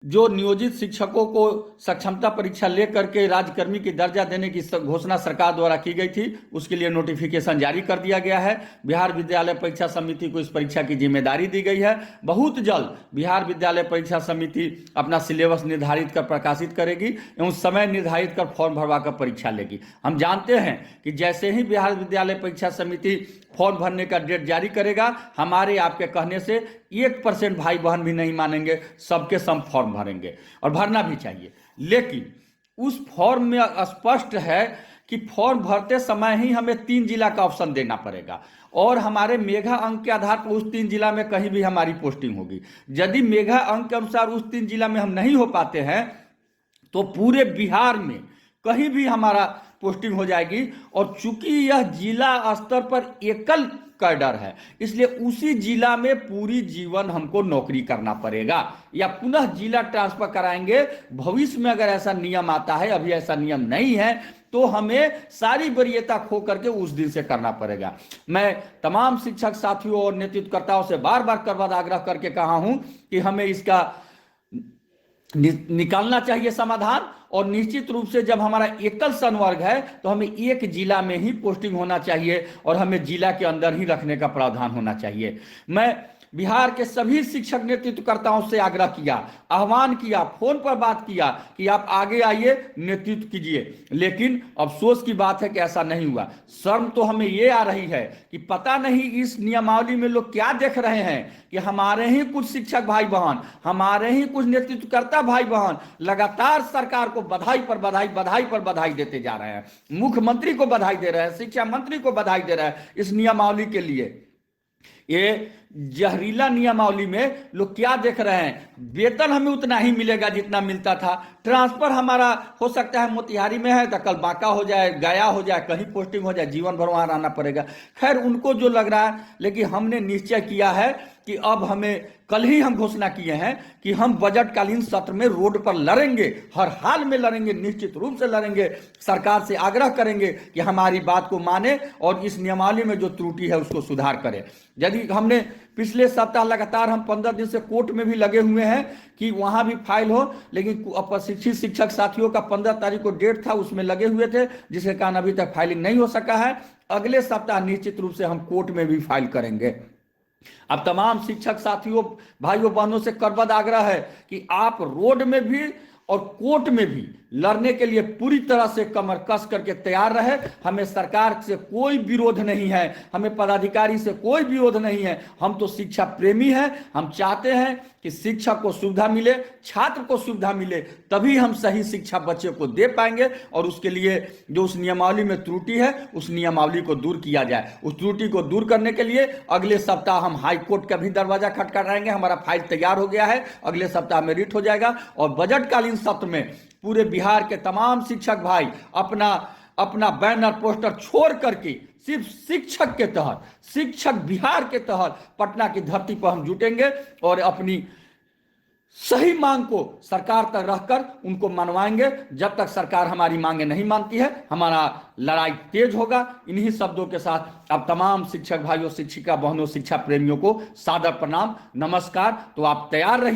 जो नियोजित शिक्षकों को सक्षमता परीक्षा लेकर के राज्यकर्मी की दर्जा देने की घोषणा सरकार द्वारा की गई थी, उसके लिए नोटिफिकेशन जारी कर दिया गया है। बिहार विद्यालय परीक्षा समिति को इस परीक्षा की जिम्मेदारी दी गई है। बहुत जल्द बिहार विद्यालय परीक्षा समिति अपना सिलेबस निर्धारित कर प्रकाशित करेगी एवं समय निर्धारित कर फॉर्म भरवा कर परीक्षा लेगी। हम जानते हैं कि जैसे ही बिहार विद्यालय परीक्षा समिति फॉर्म भरने का डेट जारी करेगा, हमारे आपके कहने से 1% भाई बहन भी नहीं मानेंगे, सबके सब फॉर्म भरेंगे और भरना भी चाहिए। लेकिन उस फॉर्म में स्पष्ट है कि फॉर्म भरते समय ही हमें 3 जिला का ऑप्शन देना पड़ेगा और हमारे मेगा अंक के आधार पर उस 3 जिला में कहीं भी हमारी पोस्टिंग होगी। यदि मेगा अंक के अनुसार उस 3 जिला में हम नहीं हो पाते हैं तो पूरे बिहार में कहीं भी हमारा पोस्टिंग हो जाएगी। और चूंकि यह जिला स्तर पर एकल कैडर है, इसलिए उसी जिला में पूरी जीवन हमको नौकरी करना पड़ेगा या पुनः जिला ट्रांसफर कराएंगे। भविष्य में अगर ऐसा नियम आता है, अभी ऐसा नियम नहीं है, तो हमें सारी वरीयता खो करके उस दिन से करना पड़ेगा। मैं तमाम शिक्षक साथियों और नेतृत्वकर्ताओं से बार बार करबद्ध आग्रह करके कहा हूं कि हमें इसका निकालना चाहिए समाधान। और निश्चित रूप से जब हमारा एकल संवर्ग है तो हमें एक जिला में ही पोस्टिंग होना चाहिए और हमें जिला के अंदर ही रखने का प्रावधान होना चाहिए। मैं बिहार के सभी शिक्षक नेतृत्वकर्ताओं से आग्रह किया, आह्वान किया, फोन पर बात किया कि आप आगे आइए, नेतृत्व कीजिए। लेकिन अफसोस की बात है कि ऐसा नहीं हुआ। शर्म तो हमें ये आ रही है कि पता नहीं इस नियमावली में लोग क्या देख रहे हैं कि हमारे ही कुछ शिक्षक भाई बहन, हमारे ही कुछ नेतृत्वकर्ता भाई बहन लगातार सरकार को बधाई पर बधाई, बधाई पर बधाई देते जा रहे हैं। मुख्यमंत्री को बधाई दे रहे हैं, शिक्षा मंत्री को बधाई दे रहे हैं इस नियमावली के लिए। ये जहरीला नियमावली में लोग क्या देख रहे हैं, वेतन हमें उतना ही मिलेगा जितना मिलता था। ट्रांसफर हमारा हो सकता है मोतिहारी में है तो कल बांका हो जाए, गया हो जाए, कहीं पोस्टिंग हो जाए, जीवन भर वहां रहना पड़ेगा। खैर उनको जो लग रहा है, लेकिन हमने निश्चय किया है कि अब हमें, कल ही हम घोषणा किए हैं कि हम बजटकालीन सत्र में रोड पर लड़ेंगे, हर हाल में लड़ेंगे, निश्चित रूप से लड़ेंगे। सरकार से आग्रह करेंगे कि हमारी बात को माने और इस नियमावली में जो त्रुटि है उसको सुधार करें। यदि हमने पिछले सप्ताह लगातार हम 15 दिन से कोर्ट में भी लगे हुए हैं कि वहां भी फाइल हो, लेकिन प्रशिक्षित शिक्षक साथियों का 15 तारीख को डेट था, उसमें लगे हुए थे, जिसके कारण अभी तक फाइलिंग नहीं हो सका है। अगले सप्ताह निश्चित रूप से हम कोर्ट में भी फाइल करेंगे। अब तमाम शिक्षक साथियों, भाइयों बहनों से करबद्ध आग्रह है कि आप रोड में भी और कोर्ट में भी लड़ने के लिए पूरी तरह से कमर कस करके तैयार रहे। हमें सरकार से कोई विरोध नहीं है, हमें पदाधिकारी से कोई विरोध नहीं है। हम तो शिक्षा प्रेमी हैं। हम चाहते हैं कि शिक्षक को सुविधा मिले, छात्र को सुविधा मिले, तभी हम सही शिक्षा बच्चे को दे पाएंगे। और उसके लिए जो उस नियमावली में त्रुटि है, उस नियमावली को दूर किया जाए। उस त्रुटि को दूर करने के लिए अगले सप्ताह हम हाई कोर्ट का भी दरवाजा खटखटाएंगे। हमारा फाइल तैयार हो गया है, अगले सप्ताह में रिट हो जाएगा। और बजटकालीन सत्र में पूरे बिहार के तमाम शिक्षक भाई अपना अपना बैनर पोस्टर छोड़ करके सिर्फ शिक्षक के तहत, शिक्षक बिहार के तहत पटना की धरती पर हम जुटेंगे और अपनी सही मांग को सरकार तक रखकर उनको मनवाएंगे। जब तक सरकार हमारी मांगे नहीं मानती है, हमारा लड़ाई तेज होगा। इन्हीं शब्दों के साथ अब तमाम शिक्षक भाइयों, शिक्षिका बहनों, शिक्षा प्रेमियों को सादर प्रणाम, नमस्कार। तो आप तैयार रहिए।